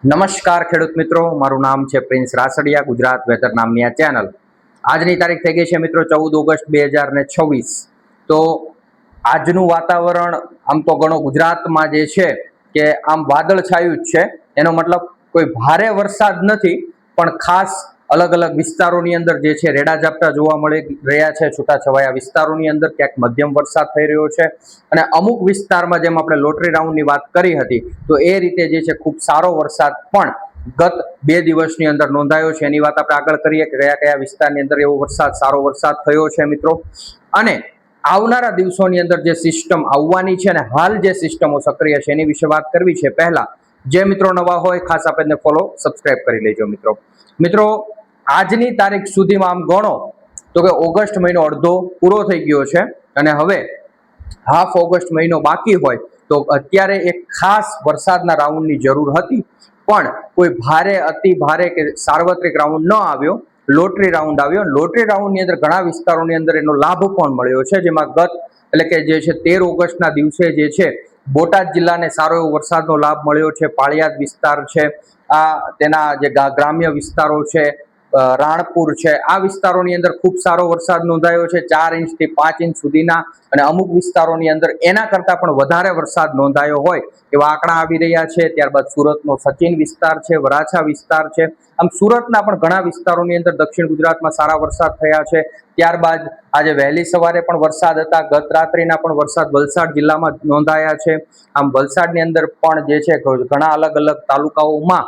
નમસ્કાર ખેડૂત મિત્રો, મારું નામ છે પ્રિન્સ રાસડિયા, ગુજરાત વેધર નામની આ ચેનલ. આજની તારીખ થઈ ગઈ છે મિત્રો 14 ઓગસ્ટ 2026. તો આજનું વાતાવરણ આમ તો ઘણો ગુજરાતમાં જે છે કે આમ વાદળ છાયું જ છે. એનો મતલબ કોઈ ભારે વરસાદ નથી, પણ ખાસ અલગ અલગ વિસ્તારોની અંદર જે છે રેડા ઝાપટા જોવા મળી રહ્યા છે. છૂટાછવાયા વિસ્તારોની અંદર ક્યાંક મધ્યમ વરસાદ થઈ રહ્યો છે, અને અમુક વિસ્તારમાં જેમ આપણે લોટરી રાઉન્ડની વાત કરી હતી, તો એ રીતે જે છે ખૂબ સારો વરસાદ પણ ગત 2 દિવસની અંદર નોંધાયો છે. એની વાત આપણે આગળ કરીએ કે કયા કયા વિસ્તારની અંદર એવો સારો વરસાદ થયો છે મિત્રો. અને આવનારા દિવસોની અંદર જે સિસ્ટમ આવવાની છે અને હાલ જે સિસ્ટમો સક્રિય છે એની વિશે વાત કરવી છે. પહેલા જે મિત્રો નવા હોય ખાસ આપણે ફોલો સબસ્ક્રાઇબ કરી લેજો મિત્રો. આજની તારીખ સુધીમાં આમ ગણો તો કે ઓગસ્ટ મહિનો અડધો પૂરો થઈ ગયો છે, અને હવે હાફ ઓગસ્ટ મહિનો બાકી હોય તો અત્યારે એક ખાસ વરસાદના રાઉન્ડની જરૂર હતી, પણ કોઈ ભારે અતિ ભારે કે સાર્વત્રિક રાઉન્ડ ન આવ્યો. લોટરી રાઉન્ડ આવ્યો. લોટરી રાઉન્ડની અંદર ઘણા વિસ્તારોની અંદર એનો લાભ પણ મળ્યો છે, જેમાં ગત એટલે કે જે છે 13 ઓગસ્ટના દિવસે જે છે બોટાદ જિલ્લાને સારો એવો વરસાદનો લાભ મળ્યો છે. પાળિયાદ વિસ્તાર છે, તેના જે ગ્રામ્ય વિસ્તારો છે, રાણપુર છે, આ વિસ્તારોની અંદર ખૂબ સારો વરસાદ નોંધાયો છે. 4 ઇંચથી 5 ઇંચ સુધીના, અને અમુક વિસ્તારોની અંદર એના કરતાં પણ વધારે વરસાદ નોંધાયો હોય એવા આંકડા આવી રહ્યા છે. ત્યારબાદ સુરતનો સચિન વિસ્તાર છે, વરાછા વિસ્તાર છે, આમ સુરતના પણ ઘણા વિસ્તારોની અંદર દક્ષિણ ગુજરાતમાં સારા વરસાદ થયા છે. ત્યારબાદ આજે વહેલી સવારે પણ વરસાદ હતા. ગત રાત્રિના પણ વરસાદ વલસાડ જિલ્લામાં નોંધાયા છે. આમ વલસાડની અંદર પણ જે છે ઘણા અલગ અલગ તાલુકાઓમાં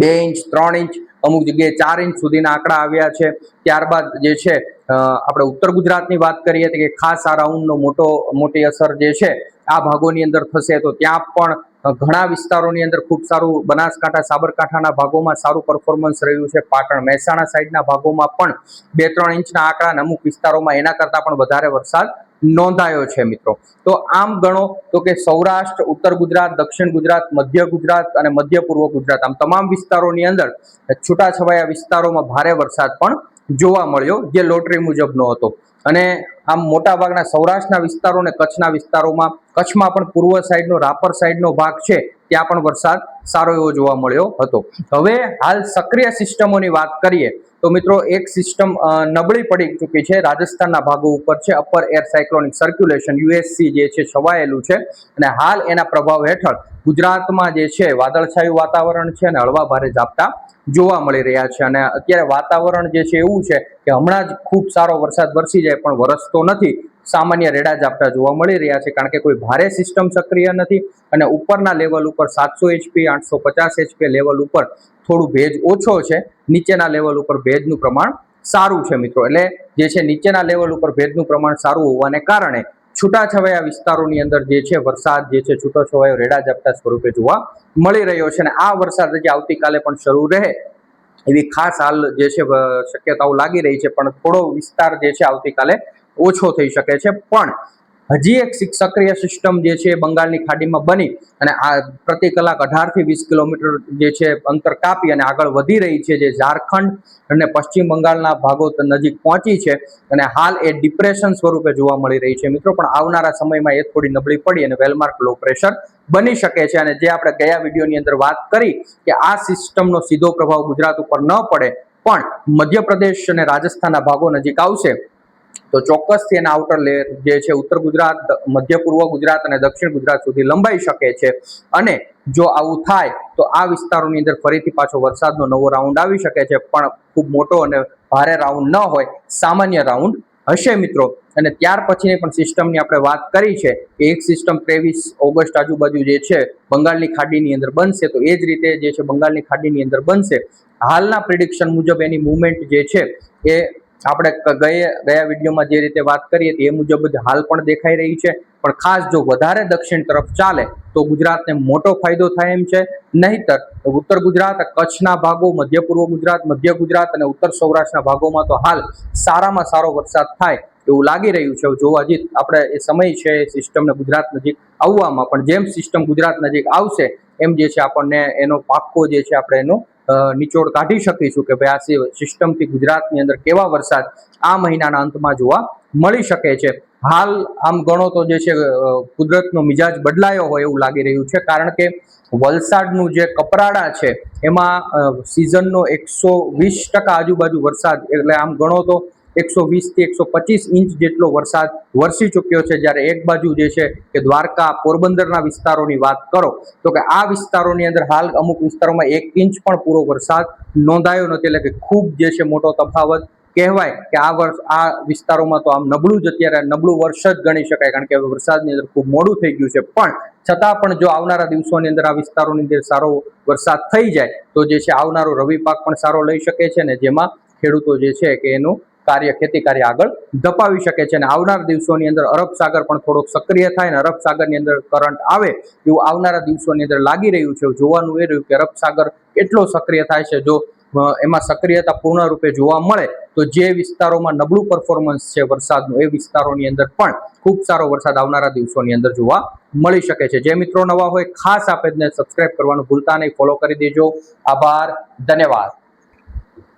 2 ઇંચ 3 ઇંચ, અમુક જગ્યાએ 4 ઇંચ સુધીના આંકડા આવ્યા છે. ત્યારબાદ જે છે આપણે ઉત્તર ગુજરાતની વાત કરીએ તો કે ખાસ આ રાઉન્ડનો મોટી અસર જે છે આ ભાગોની અંદર થશે, તો ત્યાં પણ ઘણા વિસ્તારોની અંદર ખૂબ સારું, બનાસકાંઠા સાબરકાંઠાના ભાગોમાં સારું પરફોર્મન્સ રહ્યું છે. પાટણ મહેસાણા સાઈડના ભાગોમાં પણ 2-3 ઇંચના આંકડા, અને અમુક વિસ્તારોમાં એના કરતાં પણ વધારે વરસાદ નોંધાયો છે મિત્રો. તો આમ ગણો તો કે સૌરાષ્ટ્ર, ઉત્તર ગુજરાત, દક્ષિણ ગુજરાત, મધ્ય ગુજરાત અને મધ્ય પૂર્વ ગુજરાત, આમ તમામ વિસ્તારોની અંદર છૂટાછવાયા વિસ્તારોમાં ભારે વરસાદ પણ જોવા મળ્યો, જે લોટરી મુજબનો હતો. અને આમ મોટાભાગના સૌરાષ્ટ્રના વિસ્તારો અને કચ્છના વિસ્તારોમાં, કચ્છમાં પણ પૂર્વ સાઈડનો રાપર સાઈડનો ભાગ છે, ત્યાં પણ વરસાદ સારો એવો જોવા મળ્યો હતો. હવે હાલ સક્રિય સિસ્ટમોની વાત કરીએ તો મિત્રો એક સિસ્ટમ નબળી પડી ચૂકી છે, રાજસ્થાનના ભાગો ઉપર છે. Upper air cyclonic circulation USC જે છે છવાયેલું છે, અને હાલ એના પ્રભાવ હેઠળ ગુજરાતમાં જે છે વાદળછાયું વાતાવરણ છે, અને હળવા ભારે ઝાપટા જોવા મળી રહ્યા છે. અને અત્યારે વાતાવરણ જે છે એવું છે કે હમણાં જ ખૂબ સારો વરસાદ વરસી જાય, પણ વરસતો નથી. સામાન્ય રેડા ઝાપટા જોવા મળી રહ્યા છે, કારણ કે કોઈ ભારે સિસ્ટમ સક્રિય નથી, અને ઉપરના લેવલ ઉપર 700 HP 850 HP લેવલ ઉપર થોડું ભેજ ઓછો છે. નીચેના લેવલ ઉપર ભેજનું પ્રમાણ સારું છે મિત્રો. એટલે જે છે નીચેના લેવલ ઉપર ભેજનું પ્રમાણ સારું હોવાને કારણે છૂટાછવાયા વિસ્તારોની અંદર જે છે વરસાદ જે છે છૂટાછવાયો રેડા ઝાપટા સ્વરૂપે જોવા મળી રહ્યો છે. અને આ વરસાદ જે આવતીકાલે પણ શરૂ રહે એવી ખાસ હાલ જે છે શક્યતાઓ લાગી રહી છે, પણ થોડો વિસ્તાર જે છે આવતીકાલે ઓછો થઈ શકે છે. પણ હજી એક સક્રિય સિસ્ટમ જે છે બંગાળની ખાડીમાં બની અને આ પ્રતિ કલાક 18 થી 20 કિલોમીટર જે છે અંતર કાપી અને આગળ વધી રહી છે, જે ઝારખંડ અને પશ્ચિમ બંગાળના ભાગો નજીક પહોંચી છે, અને હાલ એ ડિપ્રેશન સ્વરૂપે જોવા મળી રહી છે મિત્રો. પણ આવનારા સમયમાં એ થોડી નબળી પડી અને વેલમાર્ક લો પ્રેશર બની શકે છે. અને જે આપણે ગયા વિડીયોની અંદર વાત કરી કે આ સિસ્ટમનો સીધો પ્રભાવ ગુજરાત ઉપર ન પડે, પણ મધ્યપ્રદેશ અને રાજસ્થાનના ભાગો નજીક આવશે, તો ચોક્કસથી એના આઉટર લેયર જે છે ઉત્તર ગુજરાત, મધ્ય પૂર્વ ગુજરાત અને દક્ષિણ ગુજરાત સુધી લંબાઈ શકે છે. અને જો આવું થાય તો આ વિસ્તારોની અંદર ફરીથી પાછો વરસાદનો નવો રાઉન્ડ આવી શકે છે, પણ ખૂબ મોટો અને ભારે રાઉન્ડ ન હોય, સામાન્ય રાઉન્ડ હશે મિત્રો. અને ત્યાર પછીની પણ સિસ્ટમની આપણે વાત કરી છે કે એક સિસ્ટમ 23 ઓગસ્ટ આજુબાજુ જે છે બંગાળની ખાડીની અંદર બનશે, તો એ જ રીતે જે છે બંગાળની ખાડીની અંદર બનશે. હાલના પ્રિડિક્શન મુજબ એની મુવમેન્ટ જે છે એ આપણે ગયા વિડીયોમાં જે રીતે વાત કરી હતી એ મુજબ જ હાલ પણ દેખાઈ રહી છે. પણ ખાસ જો વધારે દક્ષિણ તરફ ચાલે તો ગુજરાતને મોટો ફાયદો થાય એમ છે. નહીતર ઉત્તર ગુજરાત, કચ્છના ભાગો, મધ્ય પૂર્વ ગુજરાત, મધ્ય ગુજરાત અને ઉત્તર સૌરાષ્ટ્રના ભાગોમાં તો હાલ સારામાં સારો વરસાદ થાય એવું લાગી રહ્યું છે. જોવા હજી આપણે એ સમય છે સિસ્ટમને ગુજરાત નજીક આવવામાં, પણ જેમ સિસ્ટમ ગુજરાત નજીક આવશે એમ જે છે આપણને એનો પાક્કો જે છે આપણે એનો નિચોડ કાઢી શકીશું કે ભાઈ આ સિસ્ટમથી ગુજરાતની અંદર કેવા વરસાદ આ મહિનાના અંતમાં જોવા મળી શકે છે. હાલ આમ ગણો તો જે છે કુદરતનો મિજાજ બદલાયો હોય એવું લાગી રહ્યું છે, કારણ કે વલસાડનું જે કપરાડા છે એમાં સિઝનનો 120% આજુબાજુ વરસાદ, એટલે આમ ગણો તો 120 થી 125 ઇંચ જેટલો વરસાદ વરસી ચૂક્યો છે. જ્યારે એક બાજુ જે છે કે દ્વારકા, પોરબંદરના વિસ્તારોની વાત કરો તો કે આ વિસ્તારોની અંદર હાલ અમુક વિસ્તારોમાં 1 ઇંચ પણ પૂરો વરસાદ નોંધાયો નથી, એટલે કે ખૂબ જે છે મોટો તફાવત કહેવાય કે આ વિસ્તારોમાં તો આમ નબળું જ અત્યારે નબળું વર્ષ જ ગણી શકાય, કારણ કે વરસાદની અંદર ખૂબ મોડું થઈ ગયું છે. પણ છતાં પણ જો આવનારા દિવસોની અંદર આ વિસ્તારોની અંદર સારો વરસાદ થઈ જાય તો જે છે આવનારો રવિ પાક પણ સારો લઈ શકે છે, ને જેમાં ખેડૂતો જે છે કે એનું ખેતી કાર્ય આગળ ધપાવી શકે છે. અને આવનાર દિવસોની અંદર અરબ સાગર પણ થોડોક સક્રિય થાય ને અરબ સાગરની અંદર કરંટ આવે એવું આવનારા દિવસોની અંદર લાગી રહ્યું છે. જોવાનું એ રહ્યું કે અરબ સાગર કેટલો સક્રિય થાય છે. જો એમાં સક્રિયતા પૂર્ણ રૂપે જોવા મળે તો જે વિસ્તારોમાં નબળું પરફોર્મન્સ છે વરસાદનું, એ વિસ્તારોની અંદર પણ ખૂબ સારો વરસાદ આવનારા દિવસોની અંદર જોવા મળી શકે છે. જે મિત્રો નવા હોય ખાસ આ પેજને સબસ્ક્રાઇબ કરવાનું ભૂલતા નહીં, ફોલો કરી દેજો. આભાર, ધન્યવાદ.